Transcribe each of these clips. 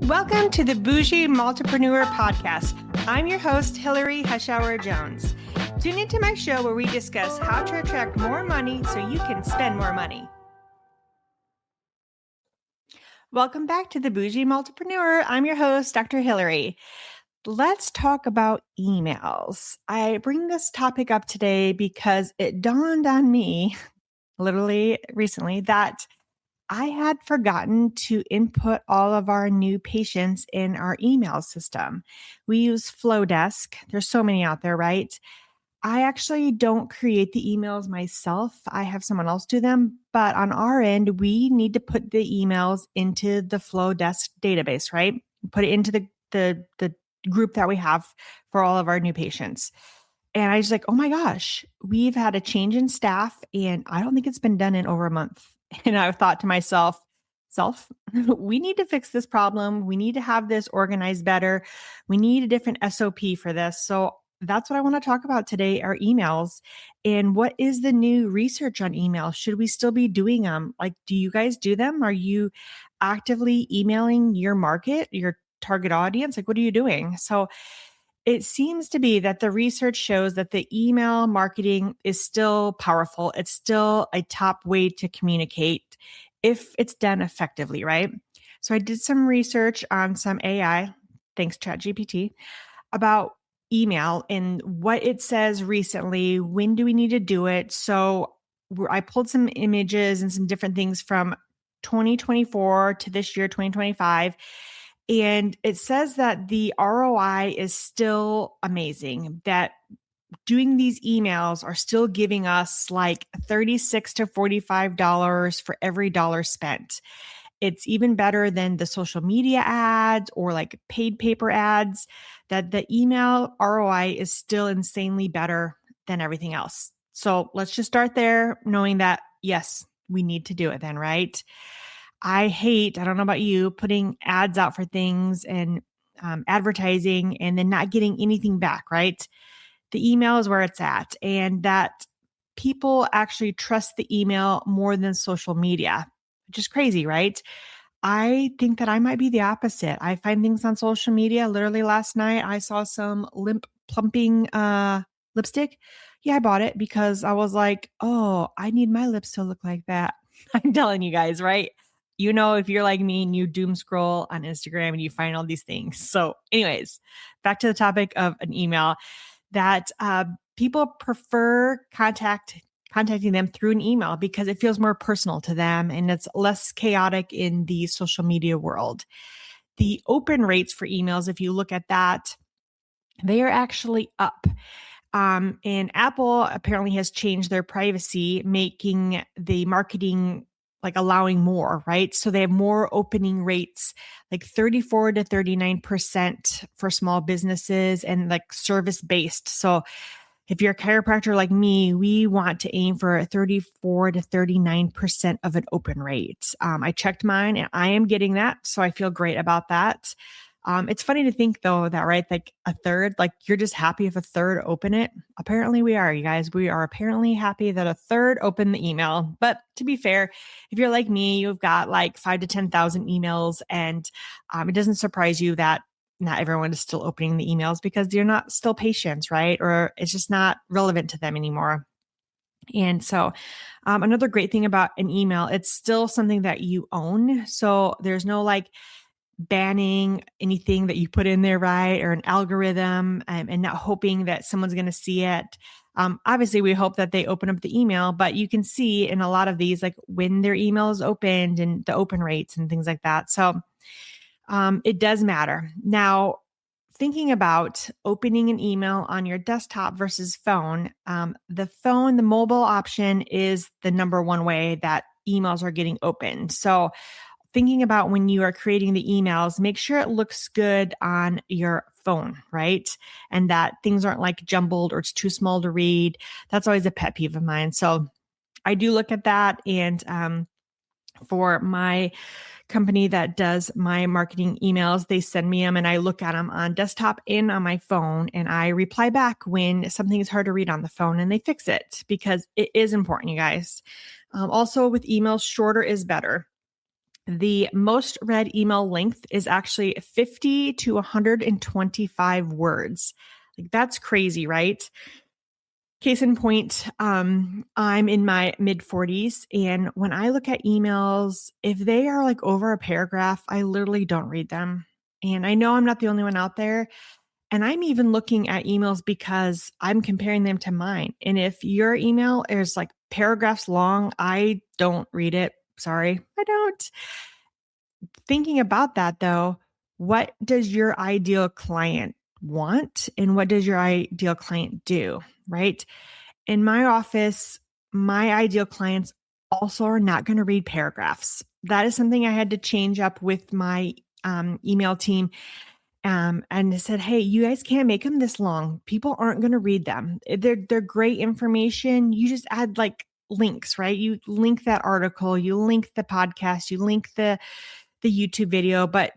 Welcome to the Boujee Multipreneur podcast. I'm your host, Hillary Hashauer-Jones. Tune into my show where we discuss how to attract more money so you can spend more money. Welcome back to the Boujee Multipreneur. I'm your host, Dr. Hillary. Let's talk about emails. I bring this topic up today because it dawned on me literally recently that I had forgotten to input all of our new patients in our email system. We use Flowdesk. There's so many out there, right? I actually don't create the emails myself. I have someone else do them. But on our end, we need to put the emails into the Flowdesk database, right? Put it into the group that we have for all of our new patients. And I was like, oh my gosh, we've had a change in staff and I don't think it's been done in over a month. And I thought to myself, we need to fix this problem. We need to have this organized better. We need a different SOP for this. So that's what I want to talk about today, our emails. And what is the new research on emails? Should we still be doing them? Like, do you guys do them? Are you actively emailing your market, your target audience? Like, what are you doing? So it seems to be that the research shows that the email marketing is still powerful. It's still a top way to communicate if it's done effectively, right? So I did some research on some AI, thanks ChatGPT, about email and what it says recently. When do we need to do it? So I pulled some images and some different things from 2024 to this year, 2025. And it says that the ROI is still amazing, that doing these emails are still giving us like $36 to $45 for every dollar spent. It's even better than the social media ads or like paid paper ads, that the email ROI is still insanely better than everything else. So let's just start there knowing that, yes, we need to do it then, right? I don't know about you, putting ads out for things and advertising and then not getting anything back, right? The email is where it's at, and that people actually trust the email more than social media, which is crazy, right? I think that I might be the opposite. I find things on social media. Literally last night, I saw some lip plumping lipstick. Yeah, I bought it because I was like, oh, I need my lips to look like that. I'm telling you guys, right? You know, if you're like me and you doom scroll on Instagram and you find all these things. So anyways, back to the topic of an email, that people prefer contacting them through an email because it feels more personal to them and it's less chaotic in the social media world. The open rates for emails, if you look at that, they are actually up. And Apple apparently has changed their privacy, making the marketing like allowing more, right? So they have more opening rates, like 34 to 39% for small businesses and like service-based. So if you're a chiropractor like me, we want to aim for a 34 to 39% of an open rate. I checked mine and I am getting that. So I feel great about that. It's funny to think though that, right, like a third, like you're just happy if a third open it. Apparently we are, you guys. We are apparently happy that a third open the email. But to be fair, if you're like me, you've got like 5 to 10,000 emails and it doesn't surprise you that not everyone is still opening the emails because they're not still patients, right? Or it's just not relevant to them anymore. And so another great thing about an email, it's still something that you own. So there's no like banning anything that you put in there, right? Or an algorithm and not hoping that someone's going to see it. Obviously, we hope that they open up the email, but you can see in a lot of these, like when their email is opened and the open rates and things like that. So it does matter. Now, thinking about opening an email on your desktop versus phone, the mobile option is the number one way that emails are getting opened. So thinking about when you are creating the emails, make sure it looks good on your phone, right? And that things aren't like jumbled or it's too small to read. That's always a pet peeve of mine. So I do look at that. And for my company that does my marketing emails, they send me them and I look at them on desktop and on my phone. And I reply back when something is hard to read on the phone and they fix it because it is important, you guys. Also with emails, shorter is better. The most read email length is actually 50 to 125 words. Like that's crazy, right? Case in point, I'm in my mid 40s. And when I look at emails, if they are like over a paragraph, I literally don't read them. And I know I'm not the only one out there. And I'm even looking at emails because I'm comparing them to mine. And if your email is like paragraphs long, I don't read it. Sorry, I don't. Thinking about that though, what does your ideal client want? And what does your ideal client do? Right? In my office, my ideal clients also are not going to read paragraphs. That is something I had to change up with my email team. And I said, hey, you guys can't make them this long. People aren't going to read them. They're great information. You just add like links, right? You link that article, you link the podcast, you link the YouTube video, but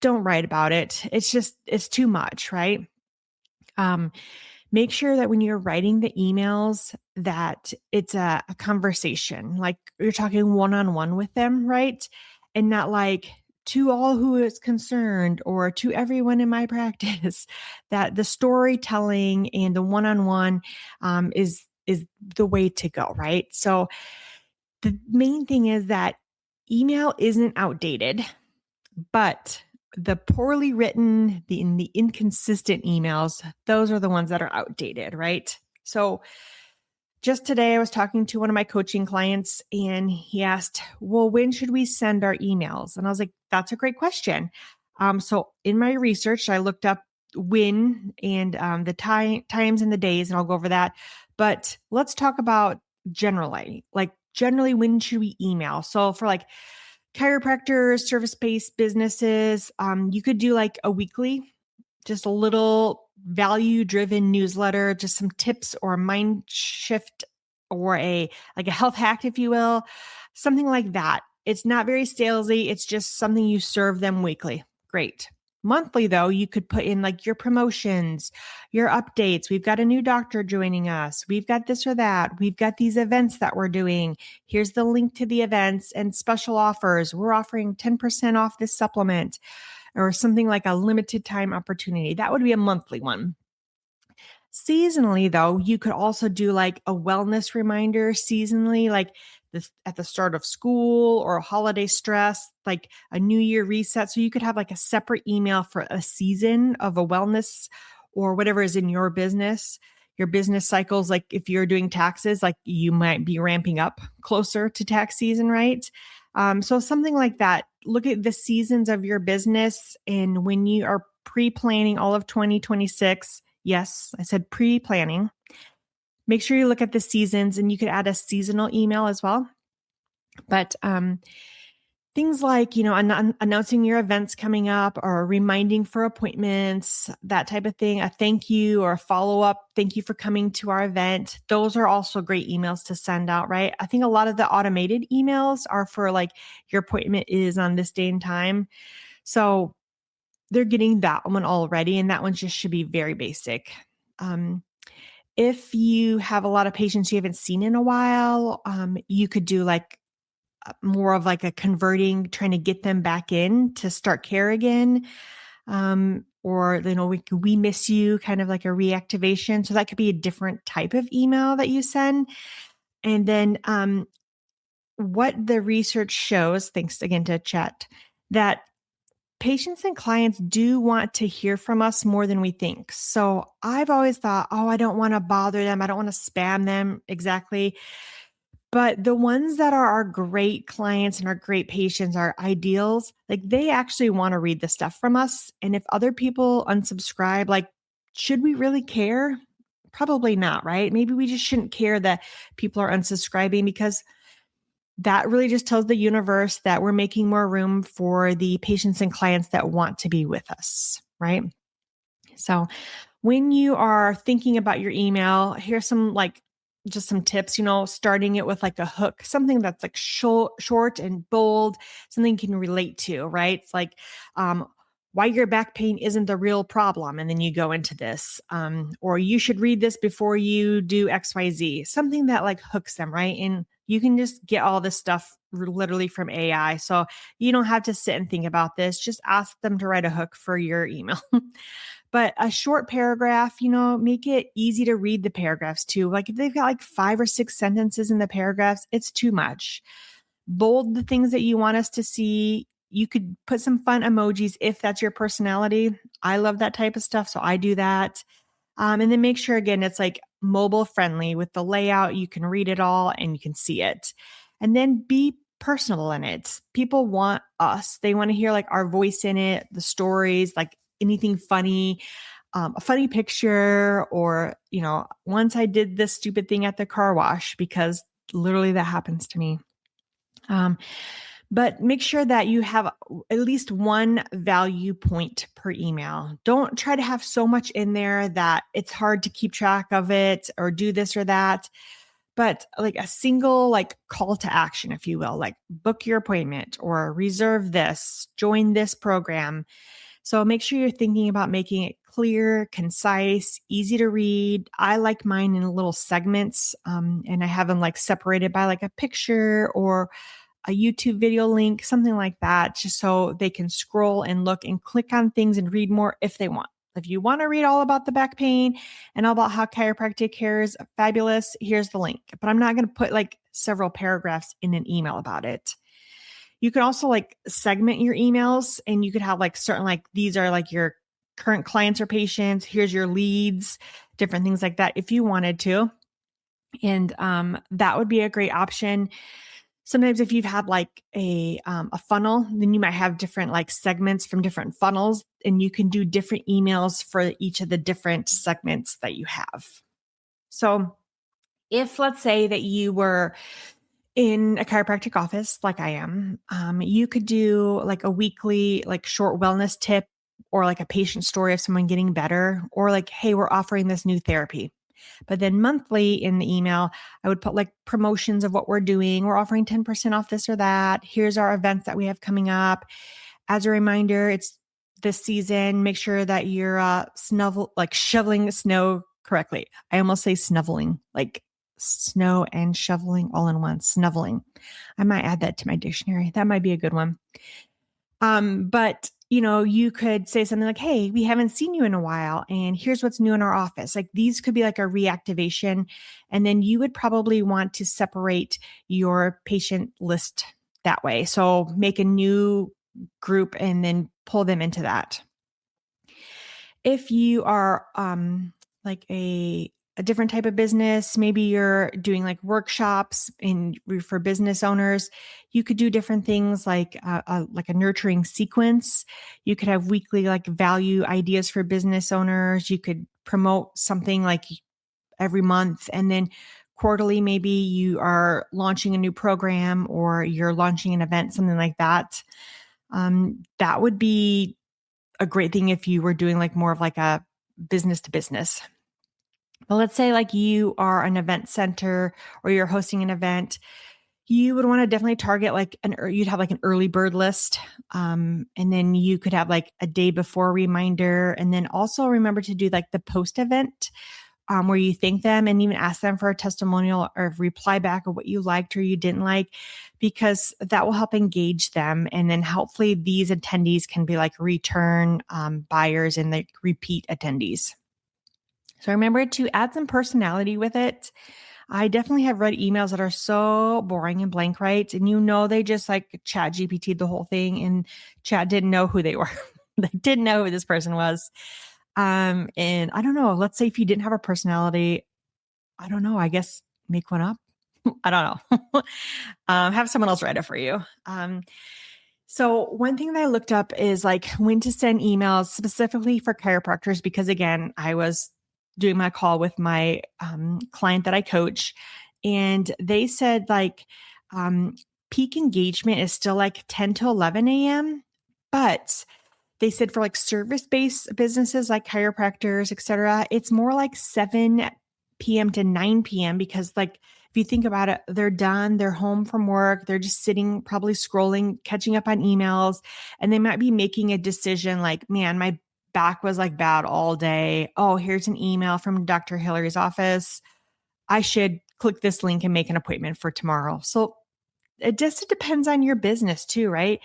don't write about it. It's too much, right? Make sure that when you're writing the emails that it's a conversation, like you're talking one-on-one with them, right? And not like to all who is concerned or to everyone in my practice. That the storytelling and the one-on-one is the way to go, right? So the main thing is that email isn't outdated, but the poorly written, the inconsistent emails, those are the ones that are outdated, right? So just today, I was talking to one of my coaching clients and he asked, well, when should we send our emails? And I was like, that's a great question. So in my research, I looked up when and the times and the days, and I'll go over that. But let's talk about generally, when should we email? So for like chiropractors, service-based businesses, you could do like a weekly, just a little value-driven newsletter, just some tips or a mind shift or a health hack, if you will, something like that. It's not very salesy. It's just something you serve them weekly. Great. Monthly, though, you could put in like your promotions, your updates. We've got a new doctor joining us. We've got this or that. We've got these events that we're doing. Here's the link to the events and special offers. We're offering 10% off this supplement or something like a limited time opportunity. That would be a monthly one. Seasonally, though, you could also do like a wellness reminder seasonally, like this at the start of school or a holiday stress, like a new year reset. So you could have like a separate email for a season of a wellness or whatever is in your business cycles. Like if you're doing taxes, like you might be ramping up closer to tax season, right? So something like that. Look at the seasons of your business. And when you are pre-planning all of 2026, yes, I said pre-planning, make sure you look at the seasons, and you could add a seasonal email as well. But things like, announcing your events coming up or reminding for appointments, that type of thing, a thank you or a follow-up, thank you for coming to our event. Those are also great emails to send out, right? I think a lot of the automated emails are for like your appointment is on this day and time. So they're getting that one already, and that one just should be very basic. If you have a lot of patients you haven't seen in a while, you could do like more of like a converting, trying to get them back in to start care again. Or, we miss you, kind of like a reactivation. So that could be a different type of email that you send. And then what the research shows, thanks again to Chet, that patients and clients do want to hear from us more than we think. So I've always thought, I don't want to bother them. I don't want to spam them exactly. But the ones that are our great clients and our great patients, our ideals, like they actually want to read the stuff from us. And if other people unsubscribe, like, should we really care? Probably not, right? Maybe we just shouldn't care that people are unsubscribing, because that really just tells the universe that we're making more room for the patients and clients that want to be with us, right? So when you are thinking about your email, here's some just some tips, starting it with like a hook, something that's like short and bold, something you can relate to, right? It's like, why your back pain isn't the real problem. And then you go into this, or you should read this before you do XYZ, something that like hooks them, right? And you can just get all this stuff literally from AI. So you don't have to sit and think about this. Just ask them to write a hook for your email. But a short paragraph, make it easy to read the paragraphs too. Like if they've got like 5 or 6 sentences in the paragraphs, it's too much. Bold the things that you want us to see. You could put some fun emojis if that's your personality. I love that type of stuff, so I do that. And then make sure, again, it's like mobile friendly with the layout. You can read it all and you can see it. And then be personal in it. People want us. They want to hear like our voice in it, the stories, like anything funny, a funny picture, or, once I did this stupid thing at the car wash, because literally that happens to me. But make sure that you have at least one value point per email. Don't try to have so much in there that it's hard to keep track of it or do this or that. But like a single like call to action, if you will, like book your appointment or reserve this, join this program. So make sure you're thinking about making it clear, concise, easy to read. I like mine in little segments, and I have them like separated by like a picture or a YouTube video link, something like that, just so they can scroll and look and click on things and read more if they want. If you want to read all about the back pain and all about how chiropractic care is fabulous, here's the link. But I'm not going to put like several paragraphs in an email about it. You can also like segment your emails, and you could have like certain, like these are like your current clients or patients. Here's your leads, different things like that if you wanted to. And that would be a great option. Sometimes if you've had like a funnel, then you might have different like segments from different funnels, and you can do different emails for each of the different segments that you have. So if let's say that you were in a chiropractic office like I am, you could do like a weekly like short wellness tip, or like a patient story of someone getting better, or like, hey, we're offering this new therapy. But then monthly in the email, I would put like promotions of what we're doing. We're offering 10% off this or that. Here's our events that we have coming up. As a reminder, it's this season. Make sure that you're shoveling snow correctly. I almost say snuffling, like snow and shoveling all in one, snuffling. I might add that to my dictionary. That might be a good one. But you could say something like, hey, we haven't seen you in a while, and here's what's new in our office. Like these could be like a reactivation. And then you would probably want to separate your patient list that way. So make a new group and then pull them into that. If you are like a different type of business, maybe you're doing like workshops for business owners, you could do different things like a nurturing sequence. You could have weekly like value ideas for business owners. You could promote something like every month, and then quarterly, maybe you are launching a new program or you're launching an event, something like that. That would be a great thing if you were doing like more of like a business to business. But let's say like you are an event center or you're hosting an event, you would want to definitely target like you'd have like an early bird list. And then you could have like a day before reminder. And then also remember to do like the post event where you thank them and even ask them for a testimonial or reply back of what you liked or you didn't like, because that will help engage them. And then hopefully these attendees can be like return buyers and like repeat attendees. So remember to add some personality with it. I definitely have read emails that are so boring and blank, right? And they just like Chat GPT the whole thing, and Chat didn't know who they were. They didn't know who this person was. And I don't know, let's say if you didn't have a personality, I don't know, I guess make one up. I don't know. Have someone else write it for you. So one thing that I looked up is like when to send emails specifically for chiropractors, because again, I was doing my call with my client that I coach, and they said like peak engagement is still like 10 to 11 a.m. But they said for like service-based businesses like chiropractors, et cetera, it's more like 7 p.m. to 9 p.m. because like if you think about it, they're done, they're home from work, they're just sitting, probably scrolling, catching up on emails, and they might be making a decision like, man, my back was like bad all day. Oh, here's an email from Dr. Hillary's office. I should click this link and make an appointment for tomorrow. So it just depends on your business too, right?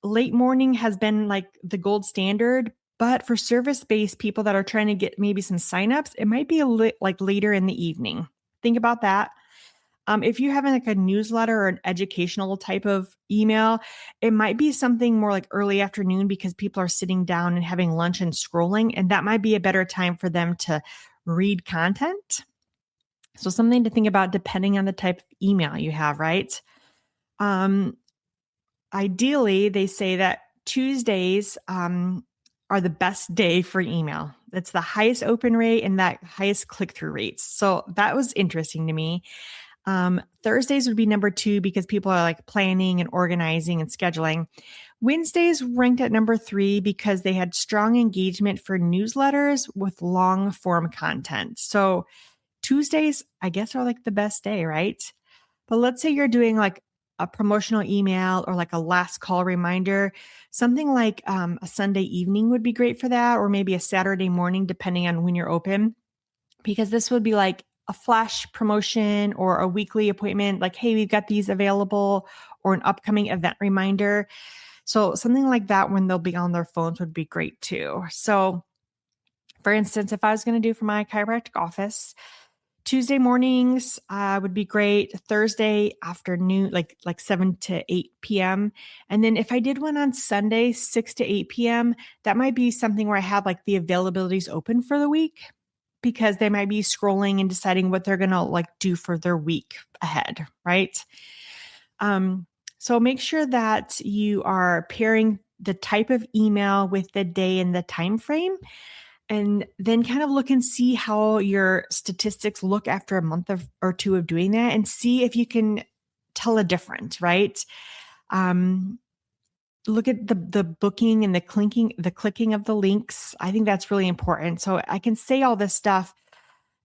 Late morning has been like the gold standard, but for service-based people that are trying to get maybe some signups, it might be like later in the evening. Think about that. If you're having like a newsletter or an educational type of email, it might be something more like early afternoon because people are sitting down and having lunch and scrolling, and that might be a better time for them to read content. So something to think about depending on the type of email you have, right? Ideally, they say that Tuesdays are the best day for email. It's the highest open rate and that highest click-through rates. So that was interesting to me. Thursdays would be number 2 because people are like planning and organizing and scheduling. Wednesdays ranked at number 3 because they had strong engagement for newsletters with long form content. So Tuesdays, I guess, are like the best day, right? But let's say you're doing like a promotional email or like a last call reminder, something like a Sunday evening would be great for that, or maybe a Saturday morning, depending on when you're open, because this would be like a flash promotion or a weekly appointment, like, hey, we've got these available, or an upcoming event reminder. So something like that when they'll be on their phones would be great too. So for instance, if I was going to do for my chiropractic office, Tuesday mornings would be great. Thursday afternoon, like 7 to 8 p.m. And then if I did one on Sunday, 6 to 8 p.m., that might be something where I have like the availabilities open for the week, because they might be scrolling and deciding what they're going to like do for their week ahead, right? So make sure that you are pairing the type of email with the day and the time frame, and then kind of look and see how your statistics look after a month or 2 of doing that, and see if you can tell a difference, right? Look at the booking and the clicking of the links. I think that's really important. So I can say all this stuff,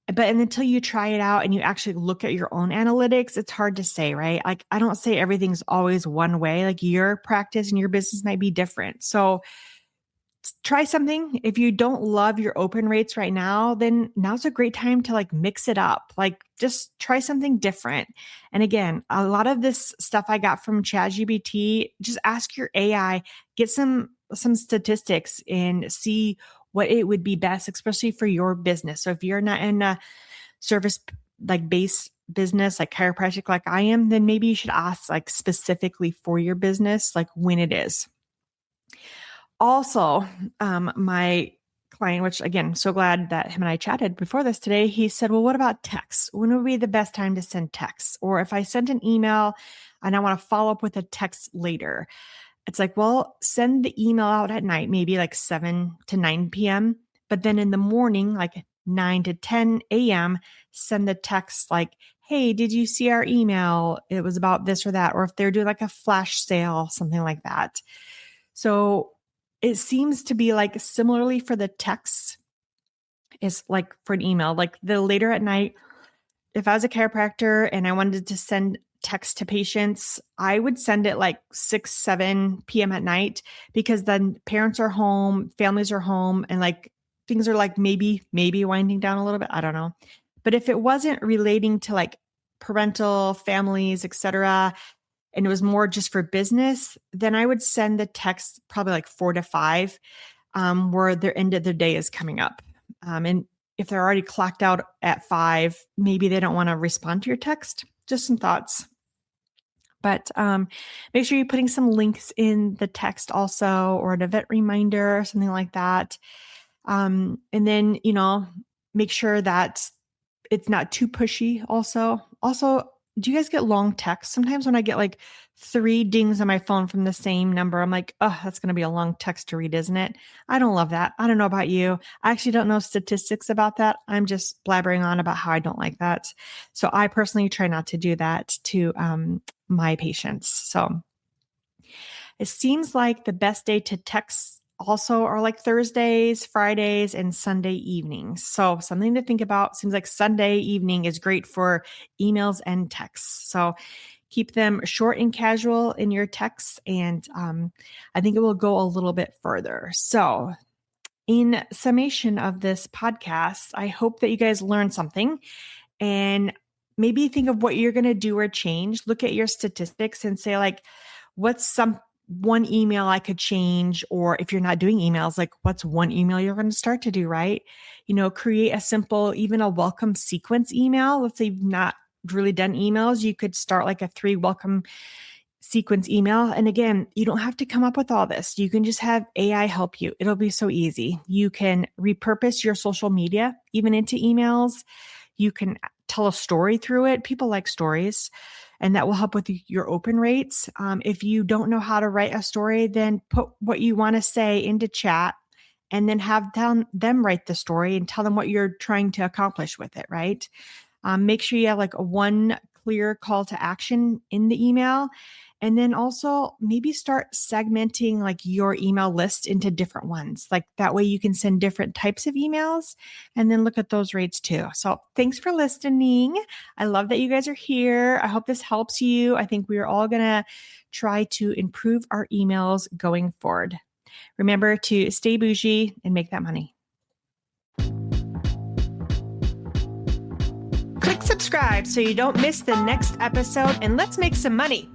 but until you try it out and you actually look at your own analytics, it's hard to say, right? Like, I don't say everything's always one way. Like, your practice and your business might be different. So try something. If you don't love your open rates right now, then now's a great time to like mix it up. Like, just try something different. And again, a lot of this stuff I got from ChatGPT. Just ask your AI, get some statistics and see what it would be best, especially for your business. So if you're not in a service like base business, like chiropractic, like I am, then maybe you should ask like specifically for your business, like when it is. Also, my client, which again, I'm so glad that him and I chatted before this today, he said, well, what about text? When would be the best time to send texts? Or if I sent an email and I want to follow up with a text later, it's like, well, send the email out at night, maybe like 7 to 9 p.m. But then in the morning, like 9 to 10 a.m., send the text like, hey, did you see our email? It was about this or that. Or if they're doing like a flash sale, something like that. So it seems to be like similarly for the text is like for an email, like the later at night, if I was a chiropractor and I wanted to send text to patients, I would send it like 6, 7 p.m. at night, because then parents are home, families are home, and like things are like maybe winding down a little bit. I don't know. But if it wasn't relating to like parental families, etc., and it was more just for business, then I would send the text probably like 4 to 5, where their end of the day is coming up. And if they're already clocked out at 5, maybe they don't want to respond to your text. Just some thoughts. But make sure you're putting some links in the text also, or an event reminder or something like that. And then, make sure that it's not too pushy also. Do you guys get long texts? Sometimes when I get like 3 dings on my phone from the same number, I'm like, oh, that's going to be a long text to read, isn't it? I don't love that. I don't know about you. I actually don't know statistics about that. I'm just blabbering on about how I don't like that. So I personally try not to do that to my patients. So it seems like the best day to text also are like Thursdays, Fridays, and Sunday evenings. So something to think about. Seems like Sunday evening is great for emails and texts. So keep them short and casual in your texts, and I think it will go a little bit further. So in summation of this podcast, I hope that you guys learned something. And maybe think of what you're going to do or change. Look at your statistics and say, like, what's some one email I could change? Or if you're not doing emails, like, what's one email you're going to start to do, right? Create a simple, even a welcome sequence email. Let's say you've not really done emails. You could start like a 3 welcome sequence email. And again, you don't have to come up with all this. You can just have AI help you. It'll be so easy. You can repurpose your social media even into emails. You can tell a story through it. People like stories, and that will help with your open rates. If you don't know how to write a story, then put what you want to say into chat and then have them write the story and tell them what you're trying to accomplish with it, right? Make sure you have like a one clear call to action in the email. And then also maybe start segmenting like your email list into different ones. Like that way you can send different types of emails and then look at those rates too. So thanks for listening. I love that you guys are here. I hope this helps you. I think we are all going to try to improve our emails going forward. Remember to stay bougie and make that money. Click subscribe so you don't miss the next episode, and let's make some money.